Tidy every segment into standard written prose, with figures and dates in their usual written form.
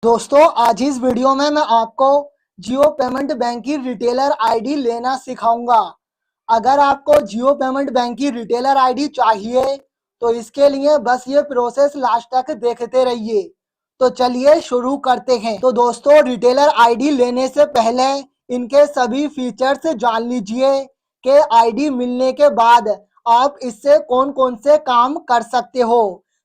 दोस्तों आज इस वीडियो में मैं आपको जियो पेमेंट बैंक की रिटेलर आईडी लेना सिखाऊंगा। अगर आपको जियो पेमेंट बैंक की रिटेलर आईडी चाहिए तो इसके लिए बस ये प्रोसेस लास्ट तक देखते रहिए। तो चलिए शुरू करते हैं। तो दोस्तों रिटेलर आईडी लेने से पहले इनके सभी फीचर्स जान लीजिए कि आईडी मिलने के बाद आप इससे कौन कौन से काम कर सकते हो।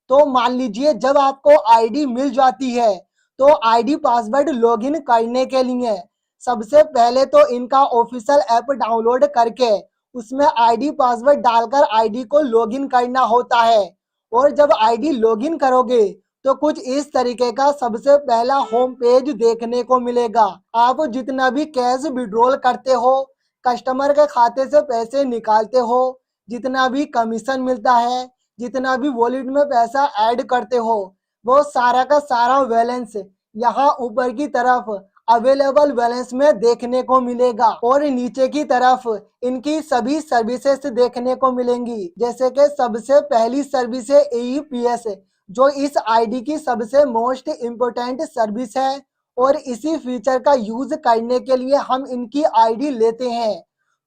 तो मान लीजिए जब आपको आईडी मिल जाती है तो आईडी पासवर्ड लॉगिन करने के लिए सबसे पहले तो इनका ऑफिशियल ऐप डाउनलोड करके उसमें आईडी पासवर्ड डालकर आईडी को लॉगिन करना होता है। और जब आईडी लॉगिन करोगे तो कुछ इस तरीके का सबसे पहला होम पेज देखने को मिलेगा। आप जितना भी कैश विड्रॉल करते हो, कस्टमर के खाते से पैसे निकालते हो, जितना भी कमीशन मिलता है, जितना भी वॉलेट में पैसा ऐड करते हो, वो सारा का सारा बैलेंस यहाँ ऊपर की तरफ अवेलेबल बैलेंस में देखने को मिलेगा। और नीचे की तरफ इनकी सभी सर्विसेज देखने को मिलेंगी। जैसे कि सबसे पहली सर्विस है AEPS, जो इस आईडी की सबसे मोस्ट इम्पोर्टेंट सर्विस है और इसी फीचर का यूज करने के लिए हम इनकी आईडी लेते हैं।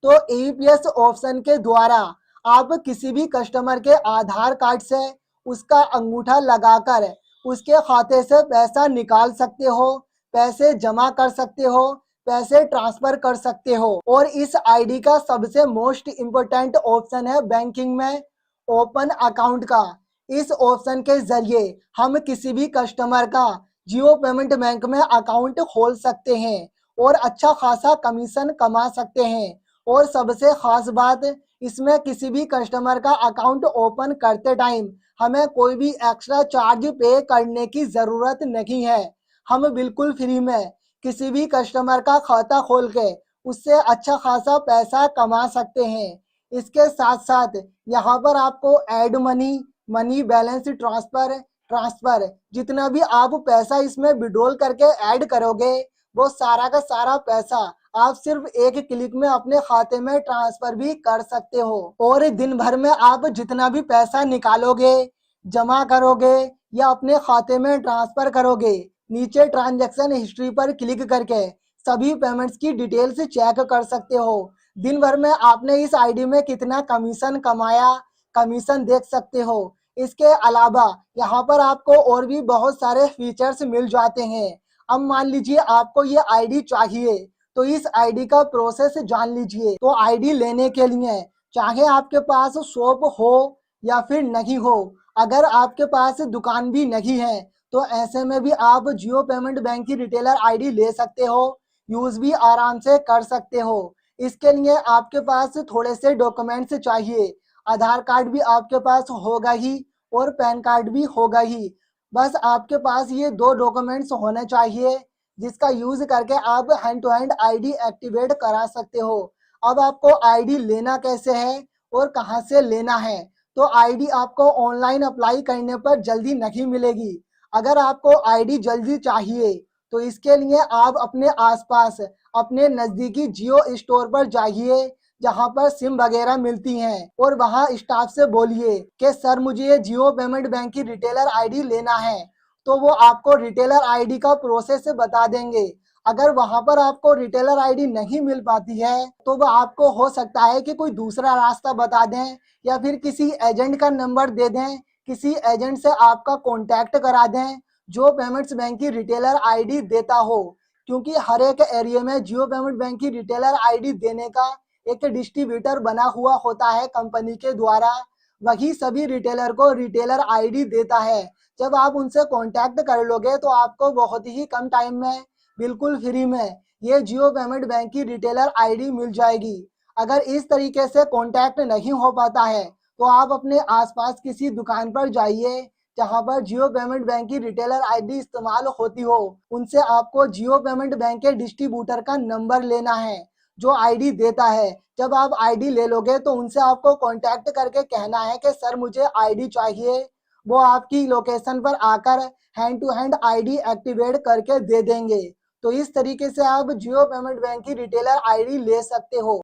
तो AEPS ऑप्शन के द्वारा आप किसी भी कस्टमर के आधार कार्ड से उसका अंगूठा लगाकर उसके खाते से पैसा निकाल सकते हो, पैसे जमा कर सकते हो, पैसे ट्रांसफर कर सकते हो। और इस आईडी का सबसे मोस्ट इम्पोर्टेंट ऑप्शन है बैंकिंग में ओपन अकाउंट का। इस ऑप्शन के जरिए हम किसी भी कस्टमर का जियो पेमेंट बैंक में अकाउंट खोल सकते हैं और अच्छा खासा कमीशन कमा सकते हैं। और सबसे खास बात, इसमें किसी भी कस्टमर का अकाउंट ओपन करते टाइम हमें कोई भी एक्स्ट्रा चार्ज पे करने की जरूरत नहीं है। हम बिल्कुल फ्री में किसी भी कस्टमर का खाता खोल के उससे अच्छा खासा पैसा कमा सकते हैं। इसके साथ साथ यहाँ पर आपको add money, money balance transfer जितना भी आप पैसा इसमें विड्रॉल करके ऐड करोगे वो सारा का सारा पैसा आप सिर्फ एक क्लिक में अपने खाते में ट्रांसफर भी कर सकते हो। और दिन भर में आप जितना भी पैसा निकालोगे, जमा करोगे या अपने खाते में ट्रांसफर करोगे, नीचे ट्रांजैक्शन हिस्ट्री पर क्लिक करके सभी पेमेंट्स की डिटेल्स चेक कर सकते हो। दिन भर में आपने इस आईडी में कितना कमीशन कमाया, कमीशन देख सकते हो। इसके अलावा यहाँ पर आपको और भी बहुत सारे फीचर्स मिल जाते हैं। अब मान लीजिए आपको ये आईडी चाहिए तो इस आईडी का प्रोसेस जान लीजिए। तो आईडी लेने के लिए चाहे आपके पास शॉप हो या फिर नहीं हो, अगर आपके पास दुकान भी नहीं है तो ऐसे में भी आप जियो पेमेंट बैंक की रिटेलर आईडी ले सकते हो, यूज भी आराम से कर सकते हो। इसके लिए आपके पास थोड़े से डॉक्यूमेंट्स चाहिए। आधार कार्ड भी आपके पास होगा ही और पैन कार्ड भी होगा ही। बस आपके पास ये दो डॉक्यूमेंट्स होने चाहिए जिसका यूज करके आप hand to hand ID activate करा सकते हो। अब आपको आईडी लेना कैसे है और कहां से लेना है। तो आईडी आपको ऑनलाइन अप्लाई करने पर जल्दी नहीं मिलेगी। अगर आपको आईडी जल्दी चाहिए तो इसके लिए आप अपने आसपास अपने नजदीकी जियो स्टोर पर जाइए जहां पर सिम वगैरह मिलती हैं और वहां स्टाफ से बोलिए कि सर मुझे ये जियो पेमेंट बैंक की रिटेलर आईडी लेना है। तो वो आपको रिटेलर आईडी का प्रोसेस बता देंगे। अगर वहां पर आपको रिटेलर आईडी नहीं मिल पाती है तो वो आपको हो सकता है कि कोई दूसरा रास्ता बता दें या फिर किसी एजेंट का नंबर दे दें, किसी एजेंट से आपका कॉन्टैक्ट करा दें जो पेमेंट्स बैंक की रिटेलर आईडी देता हो। क्योंकि हर एक एरिया में जियो पेमेंट बैंक की रिटेलर आईडी देने का एक डिस्ट्रीब्यूटर बना हुआ होता है कंपनी के द्वारा, वही सभी रिटेलर को रिटेलर आईडी देता है। जब आप उनसे कांटेक्ट कर लोगे तो आपको बहुत ही कम टाइम में बिल्कुल फ्री में ये जियो पेमेंट बैंक की रिटेलर आईडी मिल जाएगी। अगर इस तरीके से कांटेक्ट नहीं हो पाता है तो आप अपने आसपास किसी दुकान पर जाइए जहां पर जियो पेमेंट बैंक की रिटेलर आईडी इस्तेमाल होती हो। उनसे आपको जियो पेमेंट बैंक के डिस्ट्रीब्यूटर का नंबर लेना है जो आईडी देता है। जब आप आईडी ले लोगे तो उनसे आपको कांटेक्ट करके कहना है कि सर मुझे आईडी चाहिए। वो आपकी लोकेशन पर आकर hand to hand ID activate करके दे देंगे। तो इस तरीके से आप जियो पेमेंट बैंक की रिटेलर आईडी ले सकते हो।